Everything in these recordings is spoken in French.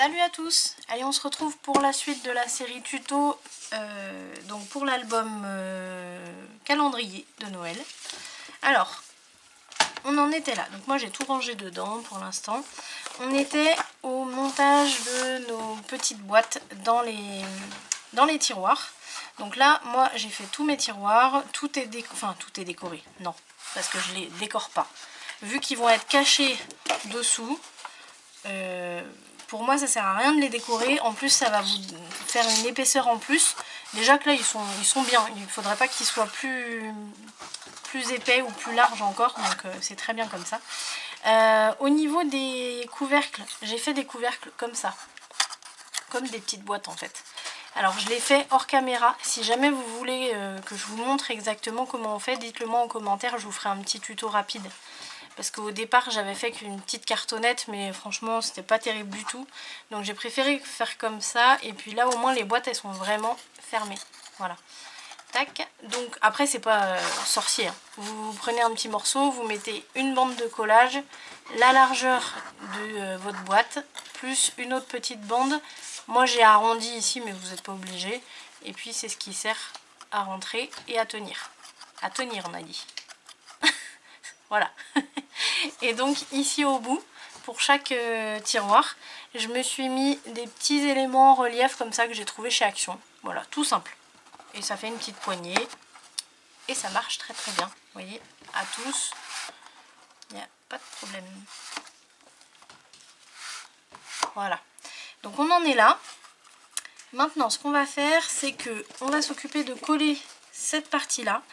Salut à tous. Allez, on se retrouve pour la suite de la série tuto, donc pour l'album calendrier de Noël. Alors, on en était là. Donc moi j'ai tout rangé dedans pour l'instant. On était au montage de nos petites boîtes dans les tiroirs. Donc là, moi j'ai fait tous mes tiroirs. Tout est décoré. Non, parce que je les décore pas. Vu qu'ils vont être cachés dessous, pour moi ça sert à rien de les décorer. En plus ça va vous faire une épaisseur en plus. Déjà que là ils sont bien. Il ne faudrait pas qu'ils soient plus épais ou plus larges encore. Donc c'est très bien comme ça. Au niveau des couvercles, j'ai fait des couvercles comme ça. Comme des petites boîtes en fait. Alors je l'ai fait hors caméra. Si jamais vous voulez que je vous montre exactement comment on fait, dites-le moi en commentaire. Je vous ferai un petit tuto rapide. Parce qu'au départ j'avais fait qu'une petite cartonnette, mais franchement c'était pas terrible du tout. Donc j'ai préféré faire comme ça. Et puis là au moins les boîtes elles sont vraiment fermées. Voilà. Tac. Donc après c'est pas sorcier. Hein. Vous prenez un petit morceau, vous mettez une bande de collage, la largeur de votre boîte, plus une autre petite bande. Moi j'ai arrondi ici mais vous n'êtes pas obligé. Et puis c'est ce qui sert à rentrer et à tenir. À tenir on a dit. Voilà. Et donc ici au bout, pour chaque tiroir, je me suis mis des petits éléments en relief comme ça que j'ai trouvé chez Action. Voilà, tout simple. Et ça fait une petite poignée. Et ça marche très très bien. Vous voyez, à tous, il n'y a pas de problème. Voilà. Donc on en est là. Maintenant, ce qu'on va faire, c'est que on va s'occuper de coller cette partie-là.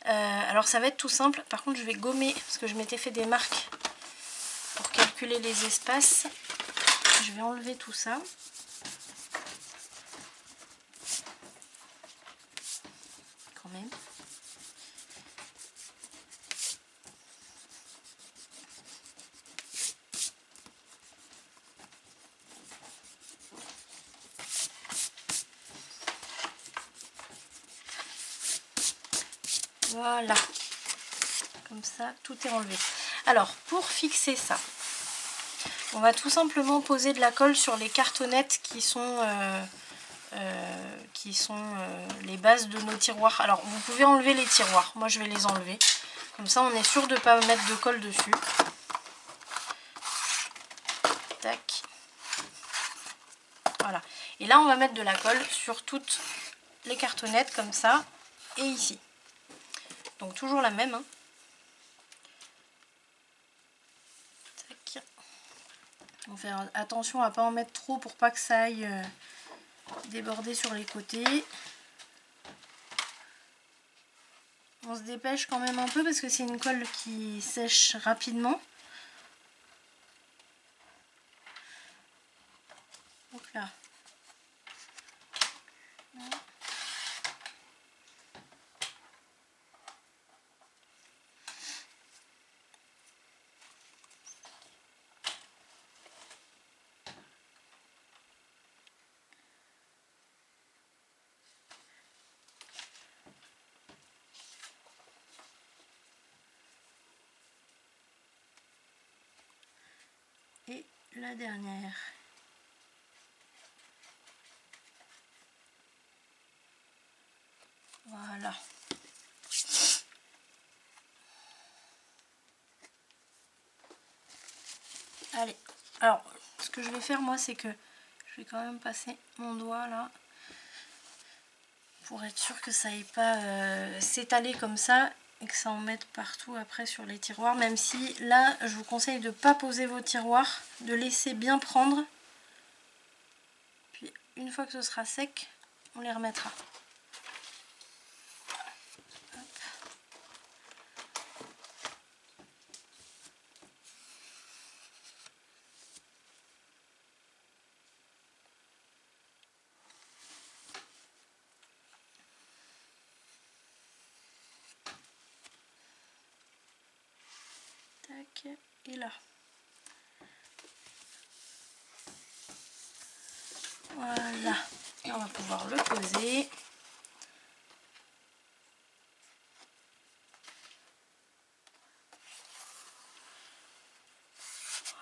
Alors ça va être tout simple. Par contre, je vais gommer parce que je m'étais fait des marques pour calculer les espaces. Je vais enlever tout ça. Quand même. Voilà. Comme ça, tout est enlevé. Alors, pour fixer ça, on va tout simplement poser de la colle sur les cartonnettes qui sont les bases de nos tiroirs. Alors, vous pouvez enlever les tiroirs. Moi, je vais les enlever. Comme ça, on est sûr de ne pas mettre de colle dessus. Tac. Voilà. Et là, on va mettre de la colle sur toutes les cartonnettes, comme ça, et ici. Donc, toujours la même. Hein. Tac. On fait attention à ne pas en mettre trop pour pas que ça aille déborder sur les côtés. On se dépêche quand même un peu parce que c'est une colle qui sèche rapidement. Hop là. Et la dernière. Voilà. Allez. Alors, ce que je vais faire moi, c'est que je vais quand même passer mon doigt là. Pour être sûr que ça n'aille pas s'étaler comme ça. Et que ça en mette partout après sur les tiroirs. Même si là, je vous conseille de ne pas poser vos tiroirs. De laisser bien prendre. Puis une fois que ce sera sec, on les remettra. Tac, et là. Voilà. Et on va pouvoir le poser.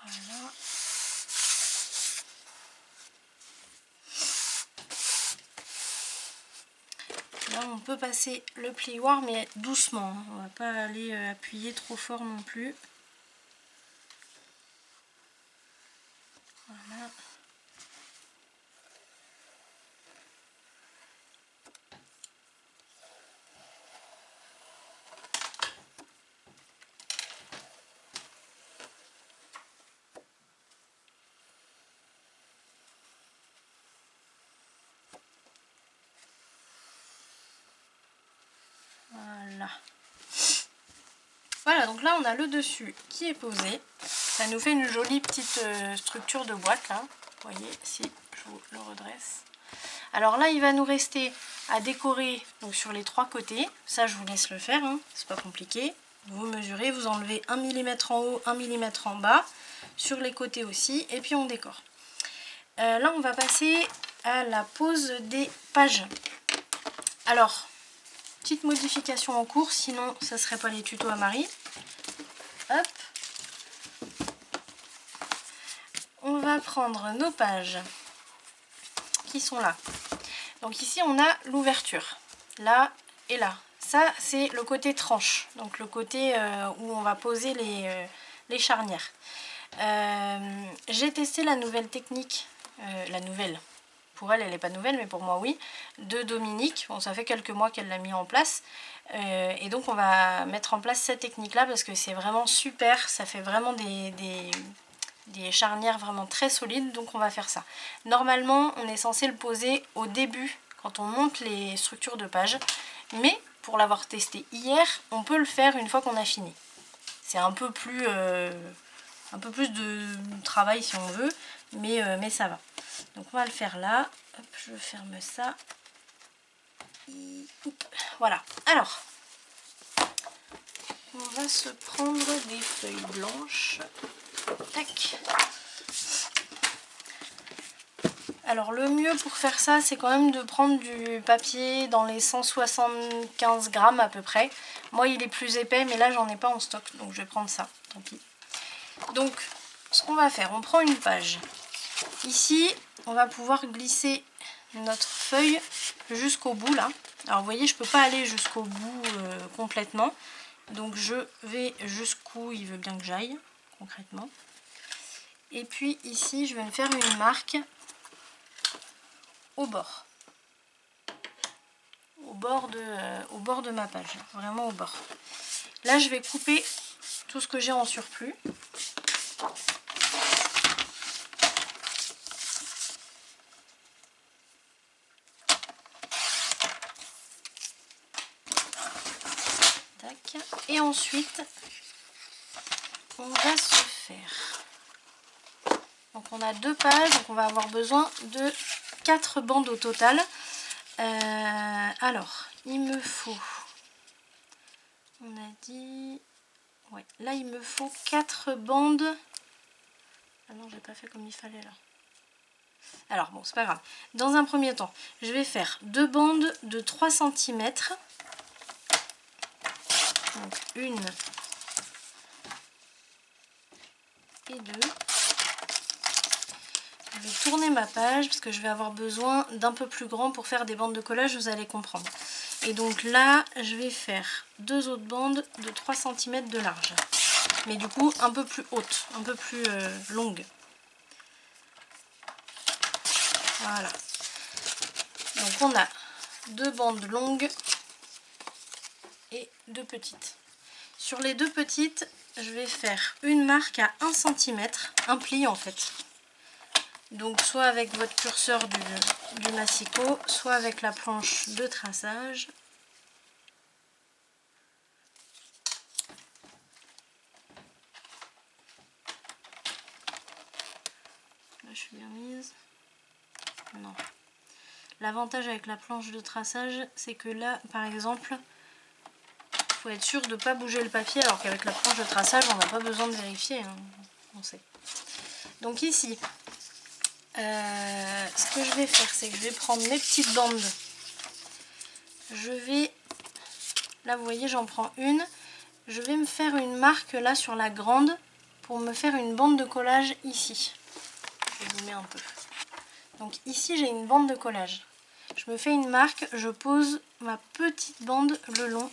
Voilà. Là on peut passer le plioir mais doucement, hein. On va pas aller appuyer trop fort non plus. Voilà. Voilà. Voilà, donc là on a le dessus qui est posé. Ça nous fait une jolie petite structure de boîte là. Vous voyez, si je vous le redresse. Alors là il va nous rester à décorer donc sur les trois côtés. Ça je vous laisse le faire, hein. C'est pas compliqué. Vous mesurez, vous enlevez 1 mm en haut, 1 mm en bas. Sur les côtés aussi, et puis on décore. Là on va passer à la pose des pages. Alors, petite modification en cours, sinon ça serait pas les tutos à Marie. Hop. On va prendre nos pages qui sont là. Donc ici on a l'ouverture, là et là. Ça c'est le côté tranche, donc le côté où on va poser les charnières. J'ai testé la nouvelle technique, la nouvelle, pour elle n'est pas nouvelle mais pour moi oui, de Dominique. Bon, ça fait quelques mois qu'elle l'a mis en place et donc on va mettre en place cette technique là parce que c'est vraiment super, ça fait vraiment des charnières vraiment très solides, donc on va faire ça. Normalement on est censé le poser au début quand on monte les structures de pages, mais pour l'avoir testé hier on peut le faire une fois qu'on a fini. C'est un peu plus de travail si on veut, mais ça va. Donc on va le faire là. Hop, je ferme ça. Voilà. Alors, on va se prendre des feuilles blanches. Tac. Alors le mieux pour faire ça, c'est quand même de prendre du papier dans les 175 grammes à peu près. Moi il est plus épais, mais là j'en ai pas en stock, donc je vais prendre ça, tant pis. Donc ce qu'on va faire, on prend une page. Ici, on va pouvoir glisser notre feuille jusqu'au bout là. Alors vous voyez, je peux pas aller jusqu'au bout complètement. Donc je vais jusqu'où il veut bien que j'aille, concrètement. Et puis ici, je vais me faire une marque au bord. Au bord de ma page, vraiment au bord. Là, je vais couper tout ce que j'ai en surplus. Tac. Et ensuite, on va se faire. Donc on a 2 pages, donc on va avoir besoin de 4 bandes au total. Alors, il me faut, on a dit, ouais, là il me faut 4 bandes. Ah non, j'ai pas fait comme il fallait là. Alors bon, c'est pas grave. Dans un premier temps, je vais faire 2 bandes de 3 cm. Donc une et 2. Je vais tourner ma page parce que je vais avoir besoin d'un peu plus grand pour faire des bandes de collage, vous allez comprendre. Et donc là, je vais faire 2 autres bandes de 3 cm de large. Mais du coup, un peu plus haute, un peu plus longue. Voilà. Donc on a 2 bandes longues et 2 petites. Sur les 2 petites, je vais faire une marque à 1 cm, un pli en fait. Donc soit avec votre curseur du massicot, soit avec la planche de traçage. Là je suis bien mise. Non. L'avantage avec la planche de traçage, c'est que là, par exemple, il faut être sûr de ne pas bouger le papier, alors qu'avec la planche de traçage, on n'a pas besoin de vérifier, hein. On sait. Donc ici, ce que je vais faire, c'est que je vais prendre mes petites bandes. Je vais, là vous voyez, j'en prends une. Je vais me faire une marque là sur la grande pour me faire une bande de collage ici. Je vais zoomer un peu. Donc ici, j'ai une bande de collage. Je me fais une marque, je pose ma petite bande le long.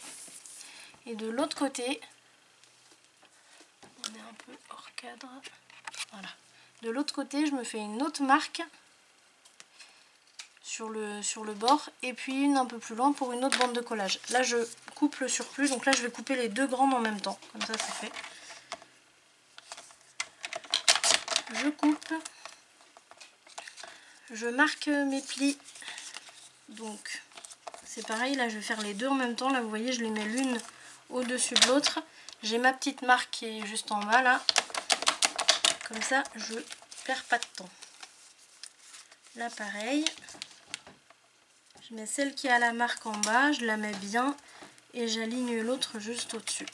Et de l'autre côté, on est un peu hors cadre, voilà. De l'autre côté, je me fais une autre marque sur le bord et puis une un peu plus loin pour une autre bande de collage. Là, je coupe le surplus, donc là, je vais couper les deux grandes en même temps. Comme ça, c'est fait. Je coupe. Je marque mes plis. Donc, c'est pareil, là, je vais faire les deux en même temps. Là, vous voyez, je les mets l'une au-dessus de l'autre. J'ai ma petite marque qui est juste en bas, là. Comme ça, je perds pas de temps. Là, pareil. Je mets celle qui a la marque en bas, je la mets bien et j'aligne l'autre juste au-dessus.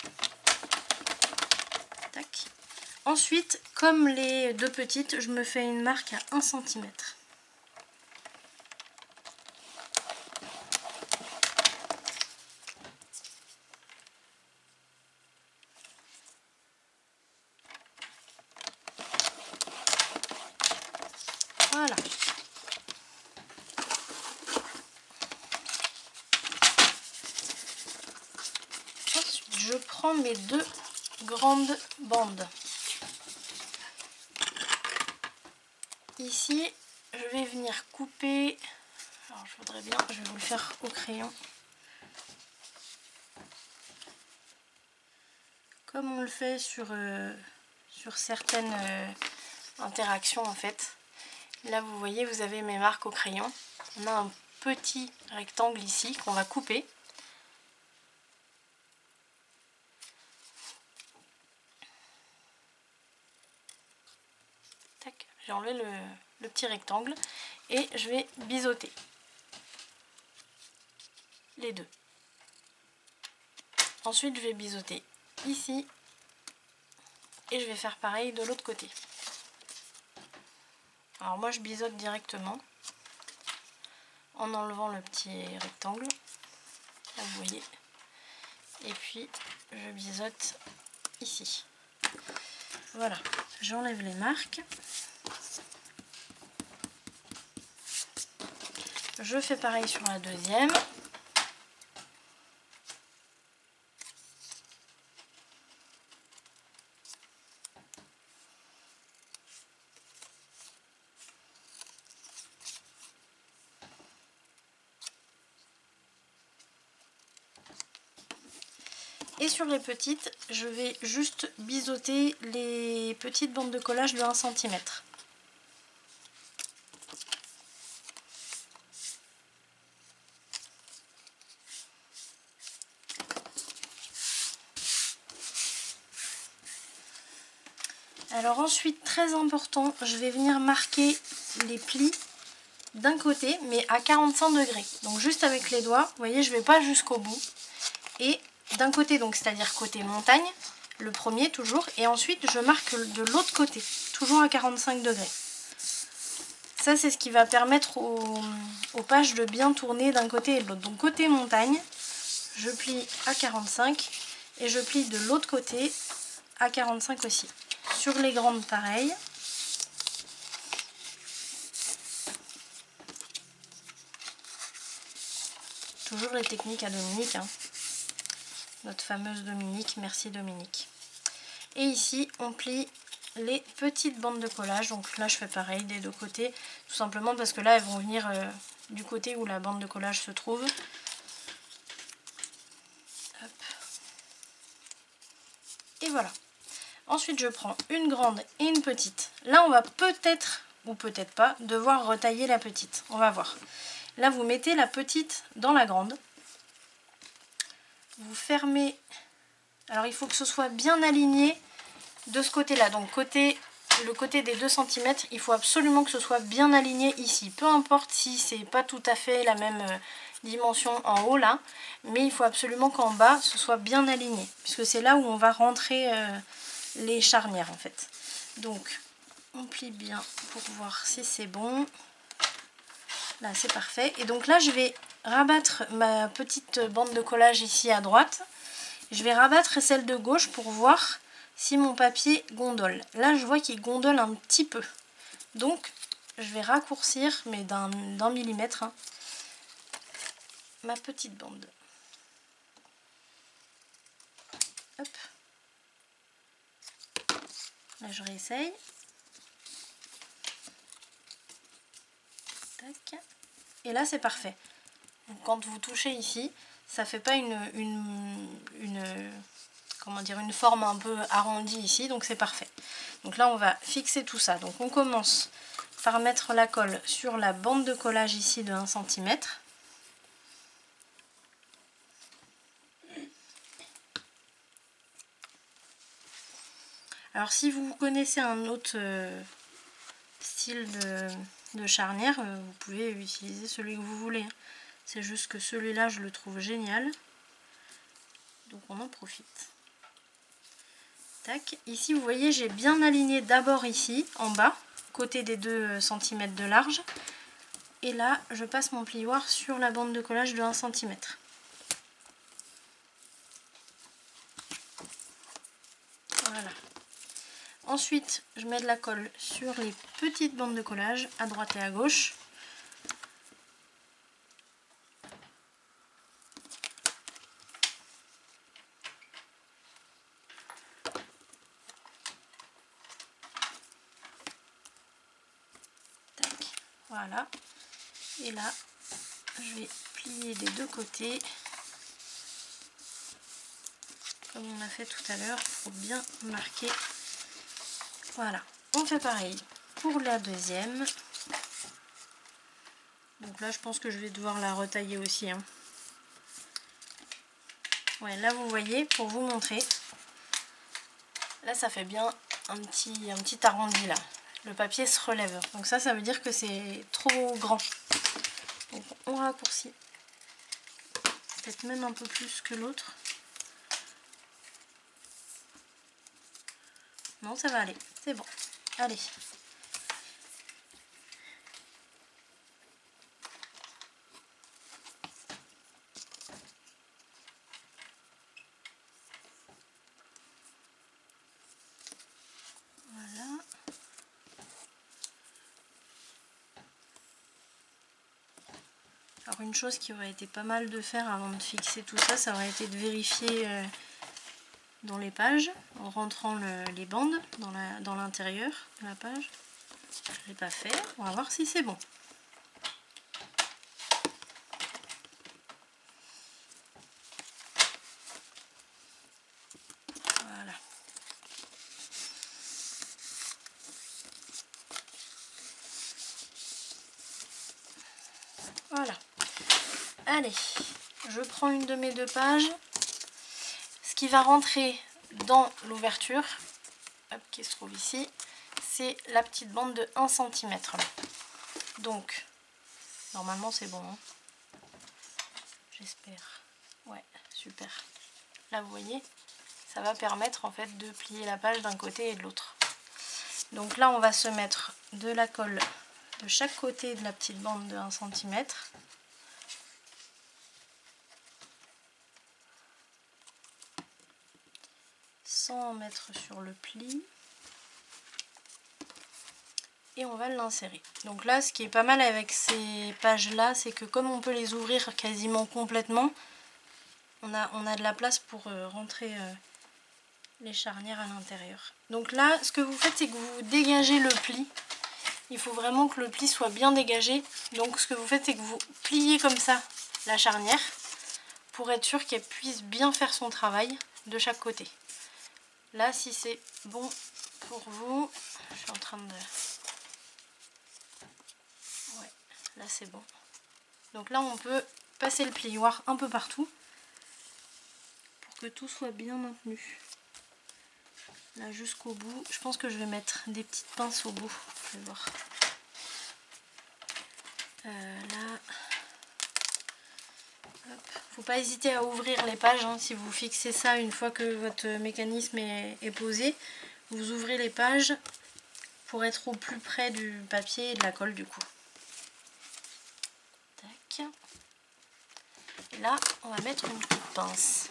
Tac. Ensuite, comme les deux petites, je me fais une marque à 1 cm. Voilà. Ensuite, je prends mes deux grandes bandes. Ici, je vais venir couper. Alors, je voudrais bien, je vais vous le faire au crayon. Comme on le fait sur certaines interactions en fait. Là, vous voyez, vous avez mes marques au crayon. On a un petit rectangle ici qu'on va couper. Tac, j'ai enlevé le petit rectangle et je vais biseauter les deux. Ensuite, je vais biseauter ici et je vais faire pareil de l'autre côté. Alors moi, je biseaute directement en enlevant le petit rectangle. Là, vous voyez. Et puis, je biseaute ici. Voilà, j'enlève les marques. Je fais pareil sur la deuxième. Et sur les petites, je vais juste biseauter les petites bandes de collage de 1 cm. Alors ensuite, très important, je vais venir marquer les plis d'un côté, mais à 45 degrés. Donc juste avec les doigts, vous voyez, je ne vais pas jusqu'au bout. Et d'un côté, donc c'est-à-dire côté montagne, le premier toujours, et ensuite je marque de l'autre côté, toujours à 45 degrés. Ça, c'est ce qui va permettre aux pages de bien tourner d'un côté et de l'autre. Donc côté montagne, je plie à 45 et je plie de l'autre côté à 45 aussi. Sur les grandes, pareil. Toujours les techniques à Dominique, hein. Notre fameuse Dominique, merci Dominique. Et ici, on plie les petites bandes de collage. Donc là, je fais pareil des deux côtés, tout simplement parce que là, elles vont venir du côté où la bande de collage se trouve. Hop. Et voilà. Ensuite, je prends une grande et une petite. Là, on va peut-être, ou peut-être pas, devoir retailler la petite. On va voir. Là, vous mettez la petite dans la grande. Vous fermez. Alors, il faut que ce soit bien aligné de ce côté-là. Donc, le côté des 2 cm, il faut absolument que ce soit bien aligné ici. Peu importe si c'est pas tout à fait la même dimension en haut là, mais il faut absolument qu'en bas, ce soit bien aligné. Puisque c'est là où on va rentrer les charnières en fait. Donc, on plie bien pour voir si c'est bon. Là, c'est parfait. Et donc là, je vais rabattre ma petite bande de collage ici à droite. Je vais rabattre celle de gauche pour voir si mon papier gondole. Là, je vois qu'il gondole un petit peu. Donc, je vais raccourcir, mais d'un millimètre, hein, ma petite bande. Hop. Là je réessaye. Tac. Et là c'est parfait. Donc, quand vous touchez ici, ça fait pas comment dire, une forme un peu arrondie ici, donc c'est parfait. Donc là on va fixer tout ça. Donc on commence par mettre la colle sur la bande de collage ici de 1 cm. Alors si vous connaissez un autre style de charnière, vous pouvez utiliser celui que vous voulez. C'est juste que celui-là je le trouve génial. Donc on en profite. Tac. Ici vous voyez j'ai bien aligné d'abord ici en bas, côté des 2 cm de large. Et là je passe mon plioir sur la bande de collage de 1 cm. Voilà. Ensuite, je mets de la colle sur les petites bandes de collage à droite et à gauche. Tac, voilà. Et là, je vais plier des deux côtés, comme on a fait tout à l'heure, pour bien marquer. Voilà, on fait pareil pour la deuxième. Donc là je pense que je vais devoir la retailler aussi, hein. Ouais, là vous voyez, pour vous montrer, là ça fait bien un petit arrondi là. Le papier se relève, donc ça veut dire que c'est trop grand. Donc on raccourcit, peut-être même un peu plus que l'autre. Non, ça va aller, c'est bon. Allez. Voilà. Alors une chose qui aurait été pas mal de faire avant de fixer tout ça, ça aurait été de vérifier dans les pages, en rentrant les bandes dans l'intérieur de la page. Je ne l'ai pas fait, on va voir si c'est bon. Voilà. Voilà. Allez, je prends une de mes 2 pages. Ce qui va rentrer dans l'ouverture, qui se trouve ici, c'est la petite bande de 1 cm. Donc, normalement c'est bon, hein. J'espère. Ouais, super. Là vous voyez, ça va permettre en fait de plier la page d'un côté et de l'autre. Donc là on va se mettre de la colle de chaque côté de la petite bande de 1 cm. Sans en mettre sur le pli. Et on va l'insérer. Donc là ce qui est pas mal avec ces pages là, c'est que comme on peut les ouvrir quasiment complètement, on a de la place pour rentrer les charnières à l'intérieur. Donc là ce que vous faites, c'est que vous dégagez le pli. Il faut vraiment que le pli soit bien dégagé. Donc ce que vous faites, c'est que vous pliez comme ça la charnière pour être sûr qu'elle puisse bien faire son travail de chaque côté. Là si c'est bon pour vous, je suis en train de... Ouais, là c'est bon. Donc là on peut passer le plioir un peu partout pour que tout soit bien maintenu. Là jusqu'au bout, je pense que je vais mettre des petites pinces au bout. Je vais voir. Là, hop. Faut pas hésiter à ouvrir les pages, hein, si vous fixez ça une fois que votre mécanisme est posé. Vous ouvrez les pages pour être au plus près du papier et de la colle du coup. Tac. Et là, on va mettre une petite pince.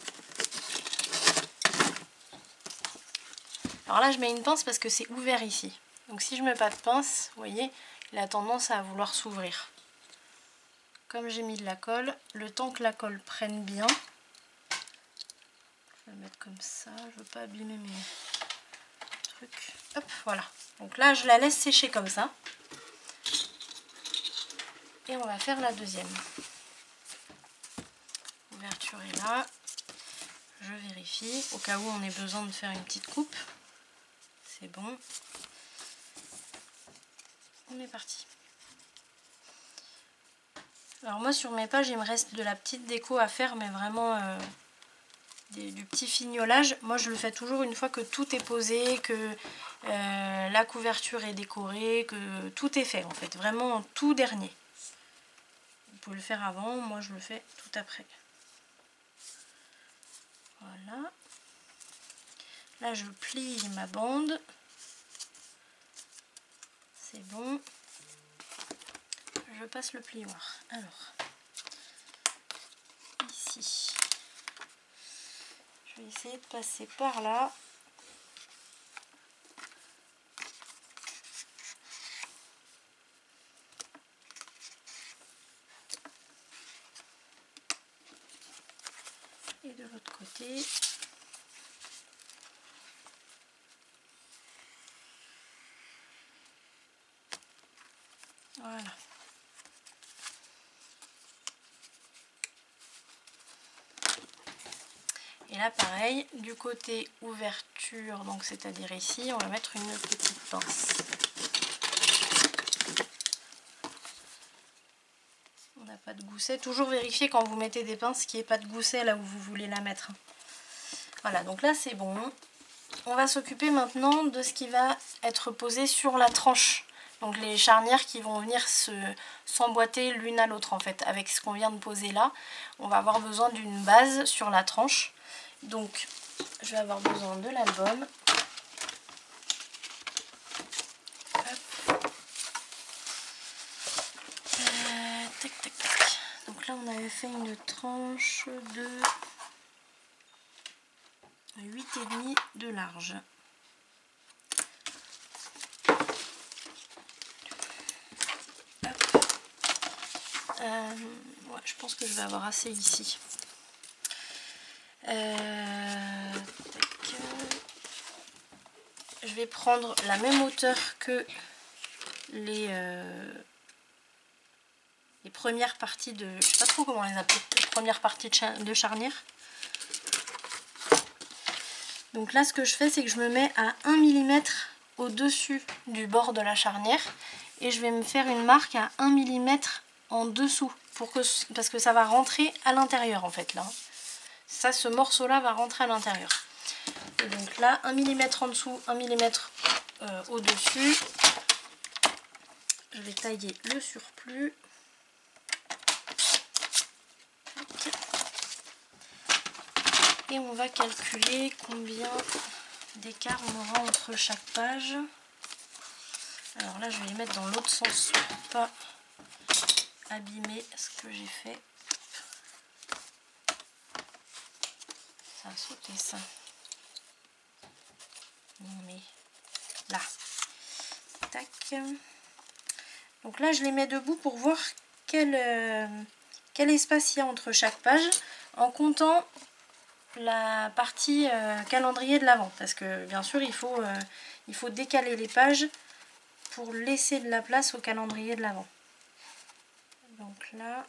Alors là, je mets une pince parce que c'est ouvert ici. Donc si je mets pas de pince, vous voyez, il a tendance à vouloir s'ouvrir. comme j'ai mis de la colle, le temps que la colle prenne bien, je vais le mettre comme ça, je veux pas abîmer mes trucs. Hop, voilà. Donc là, je la laisse sécher comme ça. Et on va faire la deuxième. L'ouverture est là. Je vérifie, au cas où on ait besoin de faire une petite coupe. C'est bon. On est parti. Alors moi sur mes pages il me reste de la petite déco à faire, mais vraiment du petit fignolage. Moi je le fais toujours une fois que tout est posé, que la couverture est décorée, que tout est fait en fait, vraiment en tout dernier. Vous pouvez le faire avant, moi je le fais tout après. Voilà. Là je plie ma bande. C'est bon. Je passe le plioir. Alors, ici, je vais essayer de passer par là. Et de l'autre côté. Voilà. Et là pareil, du côté ouverture, donc c'est-à-dire ici, on va mettre une petite pince. On n'a pas de gousset. Toujours vérifier quand vous mettez des pinces qu'il n'y ait pas de gousset là où vous voulez la mettre. Voilà, donc là c'est bon. On va s'occuper maintenant de ce qui va être posé sur la tranche. Donc les charnières qui vont venir s'emboîter l'une à l'autre en fait. Avec ce qu'on vient de poser là, on va avoir besoin d'une base sur la tranche. Donc je vais avoir besoin de l'album. Tac, tac, tac. Donc là on avait fait une tranche de 8,5 de large. Ouais, je pense que je vais avoir assez ici. Je vais prendre la même hauteur que les premières parties de... Je sais pas trop comment les appeler, les premières parties de charnière. Donc là ce que je fais c'est que je me mets à 1 mm au-dessus du bord de la charnière et je vais me faire une marque à 1 mm en dessous parce que ça va rentrer à l'intérieur en fait là. Ça, ce morceau là va rentrer à l'intérieur. Et donc là 1 mm en dessous, 1 mm au-dessus. Je vais tailler le surplus. Et on va calculer combien d'écart on aura entre chaque page. Alors là, je vais les mettre dans l'autre sens pour pas abîmer ce que j'ai fait. Ça a sauté ça. Non mais là. Tac. Donc là, je les mets debout pour voir quel espace il y a entre chaque page en comptant la partie calendrier de l'avant, parce que bien sûr il faut décaler les pages pour laisser de la place au calendrier de l'avant. Donc là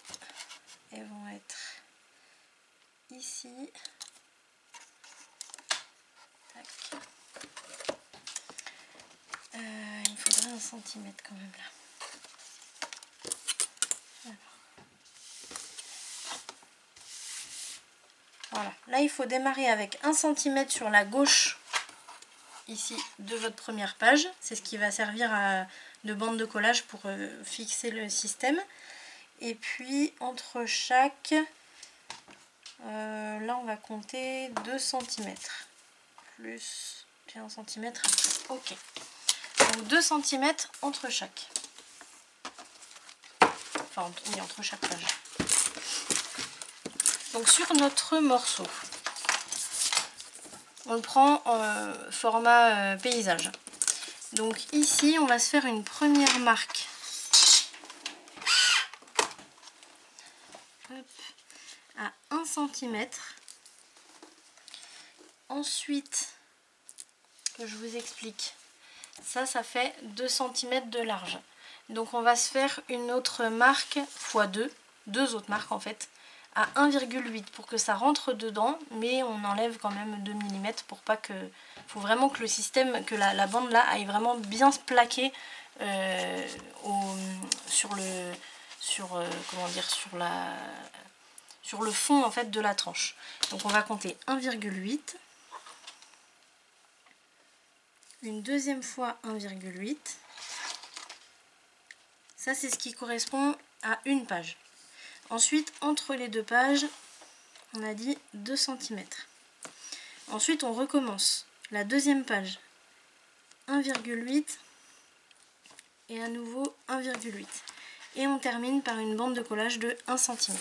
elles vont être ici. Tac. Il me faudrait 1 cm quand même là. Voilà, là il faut démarrer avec 1 cm sur la gauche ici de votre première page. C'est ce qui va servir de bande de collage pour fixer le système. Et puis entre chaque, là on va compter 2 cm. Plus j'ai 1 cm après. Ok. Donc 2 cm entre chaque. Enfin oui, entre chaque page. Donc sur notre morceau, on le prend en format paysage. Donc ici, on va se faire une première marque hop, à 1 cm. Ensuite, que je vous explique, ça fait 2 cm de large. Donc on va se faire une autre marque x 2 autres marques en fait, à 1,8 pour que ça rentre dedans, mais on enlève quand même 2 mm pour pas que... faut vraiment que le système, que la bande là aille vraiment bien se plaquer sur le fond en fait de la tranche. Donc on va compter 1,8, une deuxième fois 1,8. Ça c'est ce qui correspond à une page. Ensuite, entre les deux pages, on a dit 2 cm. Ensuite, on recommence la deuxième page, 1,8 et à nouveau 1,8. Et on termine par une bande de collage de 1 cm.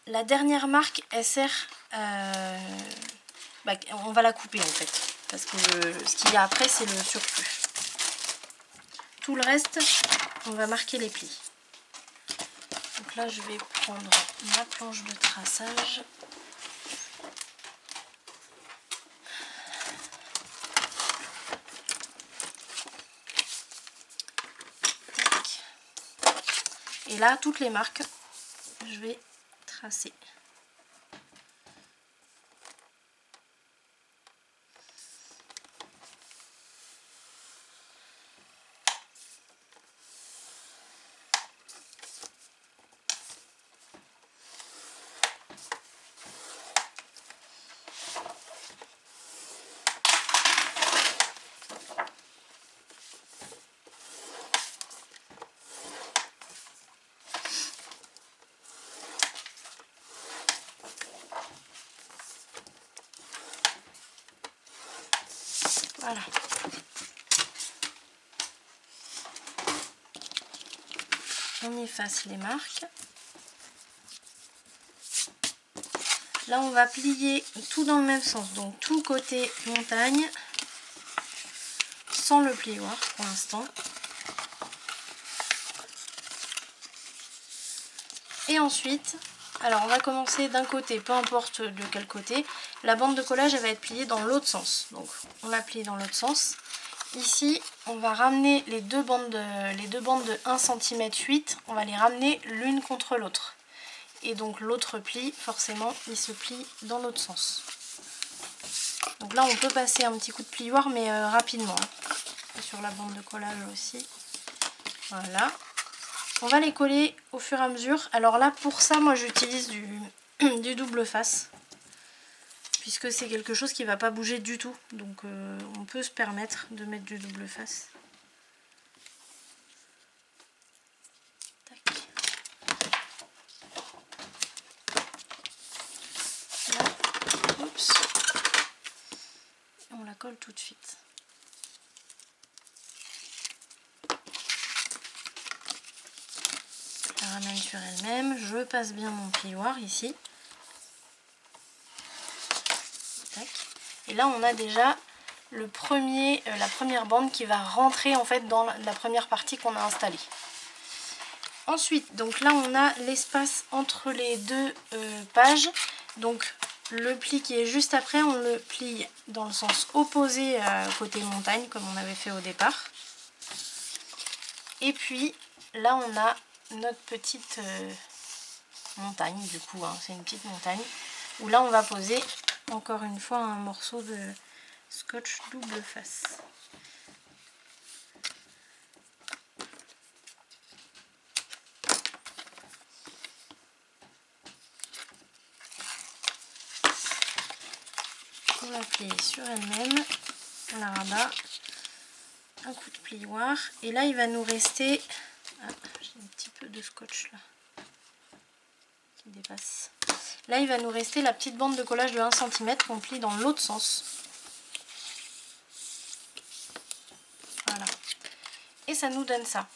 La dernière marque, elle sert on va la couper en fait, parce que ce qu'il y a après, c'est le surplus. Tout le reste, on va marquer les plis. Donc là, je vais prendre ma planche de traçage. Tac. Et là, toutes les marques, je vais tracer. Voilà. On efface les marques. Là, on va plier tout dans le même sens, donc tout côté montagne, sans le plioir pour l'instant. Et ensuite, alors on va commencer d'un côté, peu importe de quel côté, la bande de collage elle va être pliée dans l'autre sens. Donc on la plie dans l'autre sens. Ici, on va ramener les deux bandes de 1 cm 8, on va les ramener l'une contre l'autre. Et donc l'autre pli, forcément, il se plie dans l'autre sens. Donc là, on peut passer un petit coup de plioir, mais rapidement. Et sur la bande de collage aussi. Voilà. On va les coller au fur et à mesure. Alors là, pour ça, moi, j'utilise du double face. Puisque c'est quelque chose qui ne va pas bouger du tout. Donc on peut se permettre de mettre du double face. Tac. Là, oups. Et on la colle tout de suite. Je la ramène sur elle-même. Je passe bien mon plioir ici. Tac. Et là, on a déjà la première bande qui va rentrer en fait dans la première partie qu'on a installée. Ensuite, donc là, on a l'espace entre les deux pages. Donc, le pli qui est juste après, on le plie dans le sens opposé côté montagne, comme on avait fait au départ. Et puis, là, on a notre petite montagne, du coup, hein, c'est une petite montagne, où là, on va poser encore une fois un morceau de scotch double face. On la plie sur elle-même, on la rabat, un coup de plioir, et là il va nous rester, j'ai un petit peu de scotch là qui dépasse. Là il va nous rester la petite bande de collage de 1 cm qu'on plie dans l'autre sens. Voilà. Et ça nous donne ça.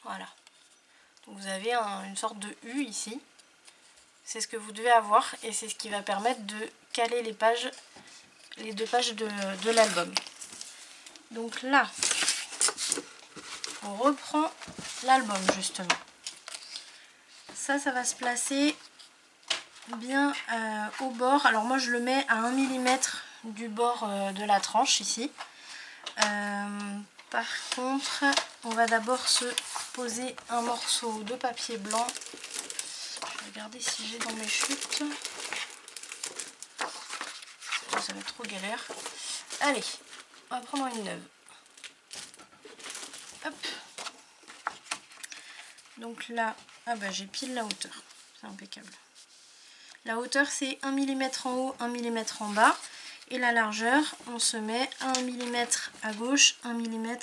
Voilà. Donc vous avez une sorte de U ici. C'est ce que vous devez avoir et c'est ce qui va permettre de caler les deux pages de l'album. Donc là, on reprend l'album justement. ça va se placer bien au bord. Alors moi je le mets à 1 mm du bord de la tranche ici. Par contre, on va d'abord se poser un morceau de papier blanc. Je vais regarder si j'ai dans mes chutes. Ça va être trop galère. Allez, on va prendre une neuve. Hop. Donc là, ah bah j'ai pile la hauteur. C'est impeccable. La hauteur c'est 1 mm en haut, 1 mm en bas. Et la largeur, on se met 1 mm à gauche, 1 mm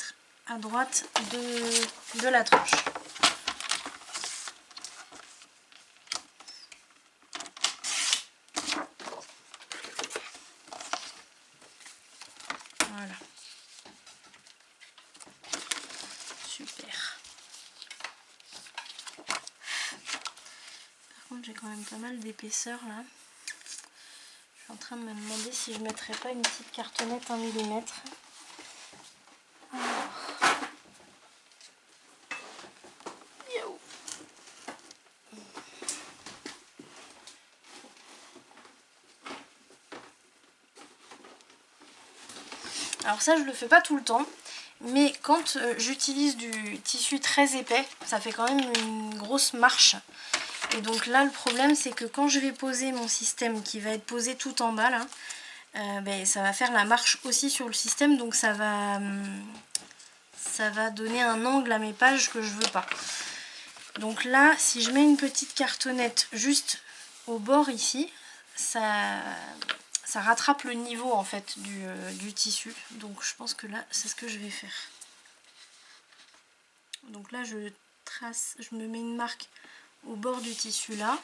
à droite de la tranche. Voilà. Super. Par contre, j'ai quand même pas mal d'épaisseur là. Je suis en train de me demander si je ne mettrais pas une petite cartonnette 1 mm. Alors ça je le fais pas tout le temps, mais quand j'utilise du tissu très épais, ça fait quand même une grosse marche. Et donc là le problème c'est que quand je vais poser mon système qui va être posé tout en bas là, ben, ça va faire la marche aussi sur le système, donc ça va donner un angle à mes pages que je veux pas. Donc là si je mets une petite cartonnette juste au bord ici, ça rattrape le niveau en fait du tissu. Donc je pense que là c'est ce que je vais faire. Donc là je trace, je me mets une marque au bord du tissu là.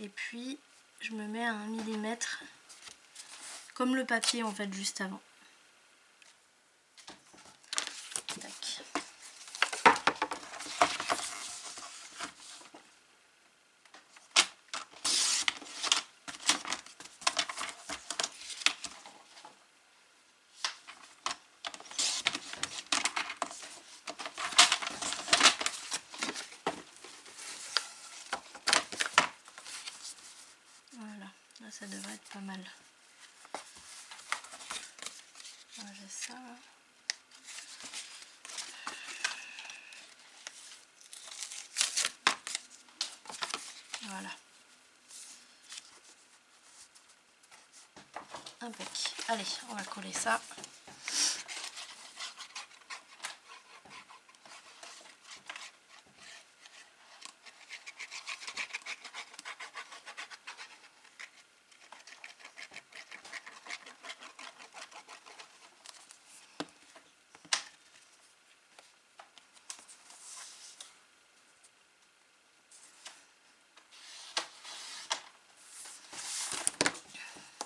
Et puis je me mets à 1 mm comme le papier en fait juste avant. Tac. Voilà, là ça devrait être pas mal. J'ai ça là. Voilà. Impec. Allez, on va coller ça.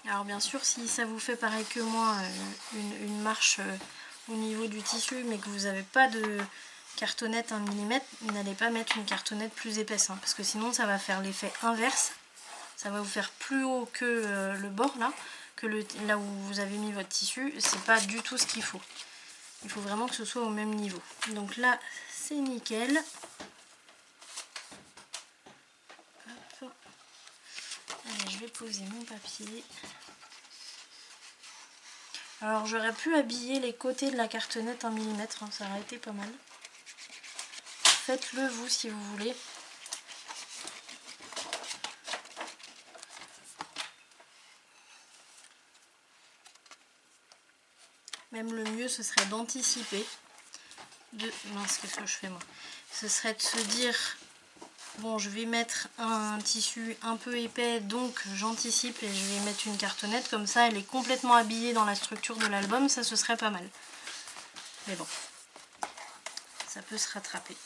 Alors bien sûr, si ça vous fait pareil que moi, une marche au niveau du tissu, mais que vous n'avez pas de cartonnette 1 mm, n'allez pas mettre une cartonnette plus épaisse, hein, parce que sinon ça va faire l'effet inverse. Ça va vous faire plus haut que le bord là, que là où vous avez mis votre tissu. C'est pas du tout ce qu'il faut. Il faut vraiment que ce soit au même niveau. Donc là, c'est nickel. Hop. Allez, je vais poser mon papier. Alors j'aurais pu habiller les côtés de la cartonnette 1 mm, hein, ça aurait été pas mal. Faites-le vous si vous voulez. Même le mieux ce serait d'anticiper. Mince, qu'est-ce que je fais moi? Ce serait de se dire, bon je vais mettre un tissu un peu épais, donc j'anticipe et je vais mettre une cartonnette, comme ça elle est complètement habillée dans la structure de l'album, ça ce serait pas mal. Mais bon, ça peut se rattraper.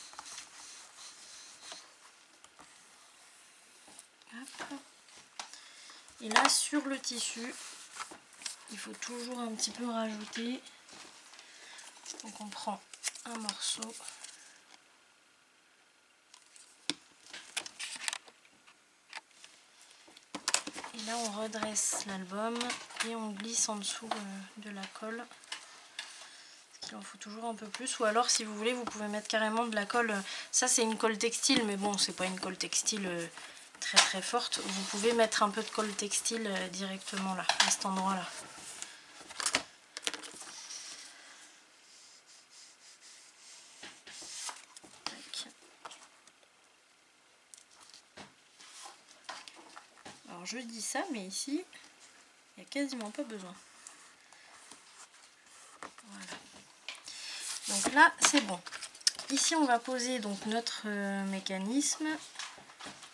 Hop. Et là sur le tissu, il faut toujours un petit peu rajouter. Donc on prend un morceau. Et là on redresse l'album et on glisse en dessous de la colle. Ce Il en faut toujours un peu plus, ou alors si vous voulez vous pouvez mettre carrément de la colle. Ça c'est une colle textile, mais bon c'est pas une colle textile très très forte. Vous pouvez mettre un peu de colle textile directement là, à cet endroit là. Alors je dis ça, mais ici il n'y a quasiment pas besoin. Voilà. Donc là c'est bon. Ici on va poser donc notre mécanisme.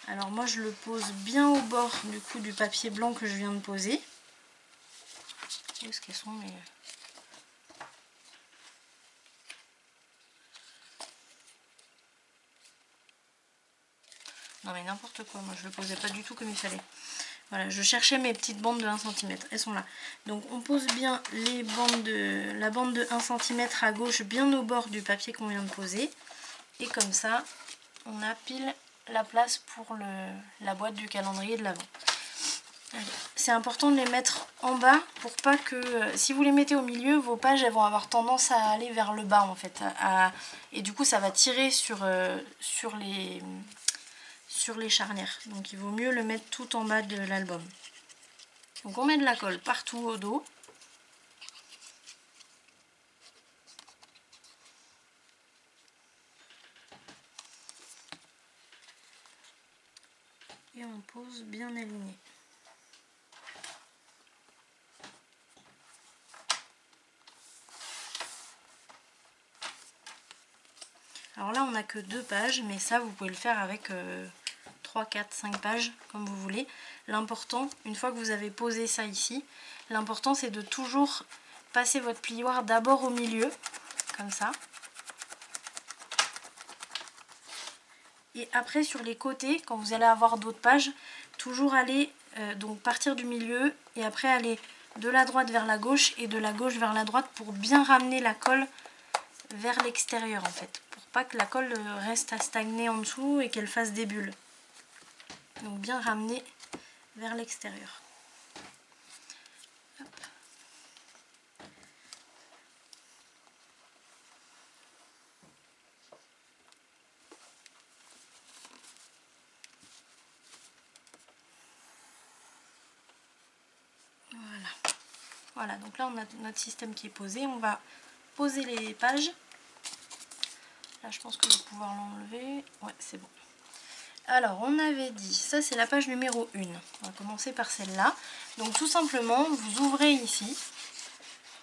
Alors moi je le pose bien au bord du coup du papier blanc que je viens de poser. Où est-ce qu'elles sont mes... Non mais n'importe quoi, moi je le posais pas du tout comme il fallait. Voilà, je cherchais mes petites bandes de 1 cm, elles sont là. Donc on pose bien les bandes la bande de 1 cm à gauche bien au bord du papier qu'on vient de poser. Et comme ça, on a pile la place pour la boîte du calendrier de l'Avent. C'est important de les mettre en bas pour pas que, si vous les mettez au milieu, vos pages elles vont avoir tendance à aller vers le bas en fait. Et du coup ça va tirer sur les charnières. Donc il vaut mieux le mettre tout en bas de l'album. Donc on met de la colle partout au dos. Et on pose bien aligné. Alors là on n'a que 2 pages, mais ça vous pouvez le faire avec 3, 4, 5 pages comme vous voulez. L'important, une fois que vous avez posé ça ici, l'important c'est de toujours passer votre plioir d'abord au milieu, comme ça. Et après sur les côtés, quand vous allez avoir d'autres pages, toujours aller, donc partir du milieu et après aller de la droite vers la gauche et de la gauche vers la droite pour bien ramener la colle vers l'extérieur en fait. Pour pas que la colle reste à stagner en dessous et qu'elle fasse des bulles. Donc bien ramener vers l'extérieur. Voilà, donc là on a notre système qui est posé. On va poser les pages. Là je pense que je vais pouvoir l'enlever. Ouais, c'est bon. Alors on avait dit, ça c'est la page numéro 1. On va commencer par celle-là. Donc tout simplement, vous ouvrez ici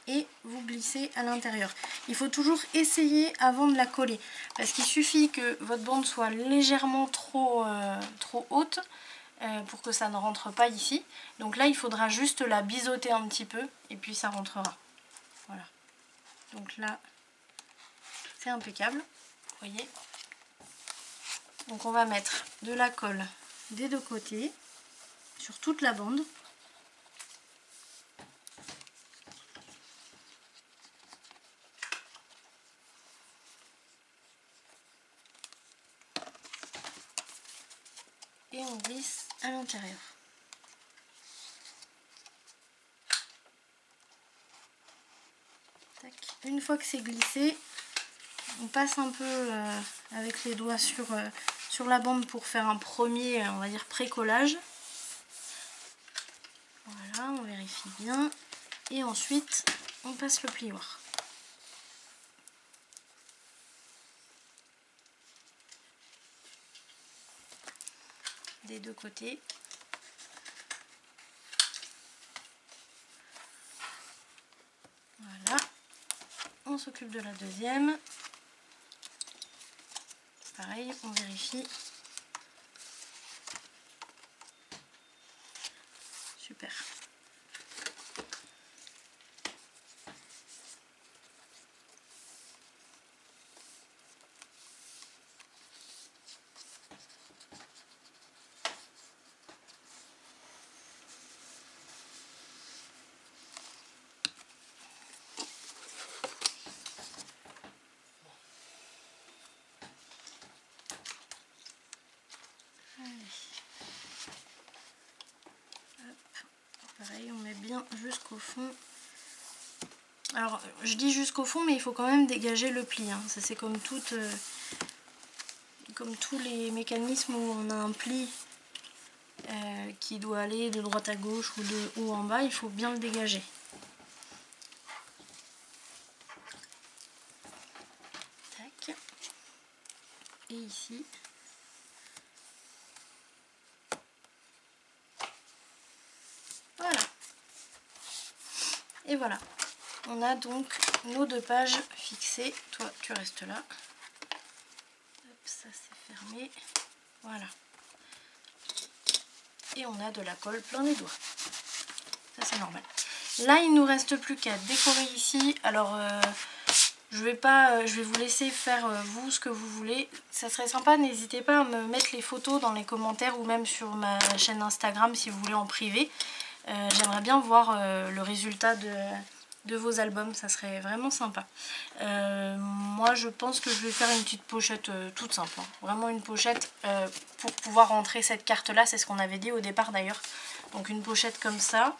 et vous glissez à l'intérieur. Il faut toujours essayer avant de la coller. Parce qu'il suffit que votre bande soit légèrement trop haute pour que ça ne rentre pas ici. Donc là il faudra juste la biseauter un petit peu et puis ça rentrera. Voilà. Donc là c'est impeccable, vous voyez. Donc on va mettre de la colle des 2 côtés sur toute la bande. Et on glisse à l'intérieur. Une fois que c'est glissé, on passe un peu avec les doigts sur la bande pour faire un premier, on va dire, pré-collage. Voilà, on vérifie bien. Et ensuite, on passe le plioir. Des 2 côtés. Voilà. On s'occupe de la deuxième. Pareil, on vérifie. Super. Pareil, on met bien jusqu'au fond. Alors je dis jusqu'au fond, mais il faut quand même dégager le pli, hein. Ça c'est comme comme tous les mécanismes où on a un pli qui doit aller de droite à gauche ou de haut en bas, il faut bien le dégager. Tac. Et ici. Voilà. Et voilà. On a donc nos 2 pages fixées. Toi, tu restes là. Hop, ça c'est fermé. Voilà. Et on a de la colle plein les doigts. Ça c'est normal. Là, il ne nous reste plus qu'à décorer ici. Alors, je vais vous laisser faire vous ce que vous voulez. Ça serait sympa, n'hésitez pas à me mettre les photos dans les commentaires ou même sur ma chaîne Instagram si vous voulez en privé. J'aimerais bien voir le résultat de vos albums, ça serait vraiment sympa. Moi je pense que je vais faire une petite pochette toute simple, hein. Vraiment une pochette pour pouvoir rentrer cette carte là, c'est ce qu'on avait dit au départ d'ailleurs. Donc une pochette comme ça,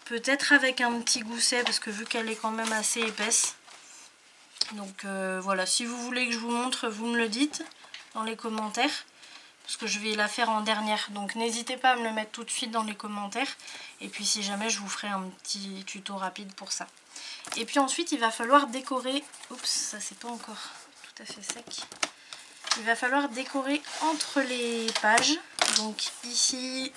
peut-être avec un petit gousset parce que vu qu'elle est quand même assez épaisse. Donc voilà, si vous voulez que je vous montre, vous me le dites dans les commentaires. Parce que je vais la faire en dernière, donc n'hésitez pas à me le mettre tout de suite dans les commentaires. Et puis si jamais, je vous ferai un petit tuto rapide pour ça. Et puis ensuite, il va falloir décorer... Oups, ça c'est pas encore tout à fait sec. Il va falloir décorer entre les pages. Donc ici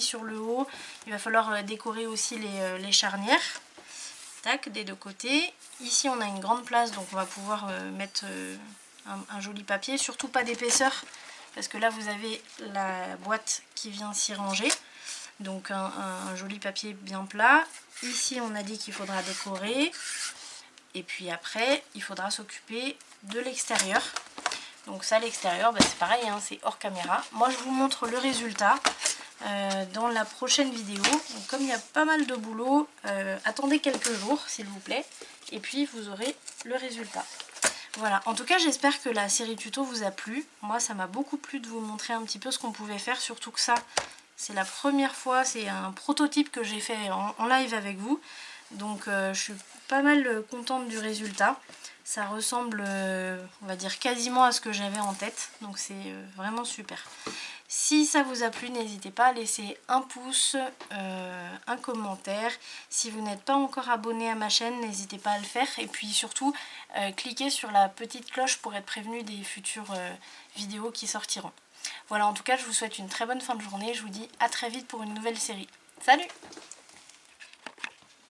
sur le haut, il va falloir décorer aussi les charnières. Tac, des 2 côtés. Ici, on a une grande place, donc on va pouvoir mettre un joli papier. Surtout pas d'épaisseur. Parce que là vous avez la boîte qui vient s'y ranger, donc un joli papier bien plat. Ici on a dit qu'il faudra décorer, et puis après il faudra s'occuper de l'extérieur. Donc ça, l'extérieur, c'est pareil, hein, c'est hors caméra. Moi je vous montre le résultat dans la prochaine vidéo. Donc, comme il y a pas mal de boulot, attendez quelques jours s'il vous plaît, et puis vous aurez le résultat. Voilà, en tout cas j'espère que la série tuto vous a plu. Moi ça m'a beaucoup plu de vous montrer un petit peu ce qu'on pouvait faire, surtout que ça c'est la première fois, c'est un prototype que j'ai fait en live avec vous. Donc je suis pas mal contente du résultat. Ça ressemble, on va dire, quasiment à ce que j'avais en tête. Donc c'est vraiment super. Si ça vous a plu, n'hésitez pas à laisser un pouce, un commentaire. Si vous n'êtes pas encore abonné à ma chaîne, n'hésitez pas à le faire. Et puis surtout, cliquez sur la petite cloche pour être prévenu des futures vidéos qui sortiront. Voilà, en tout cas, je vous souhaite une très bonne fin de journée. Je vous dis à très vite pour une nouvelle série. Salut!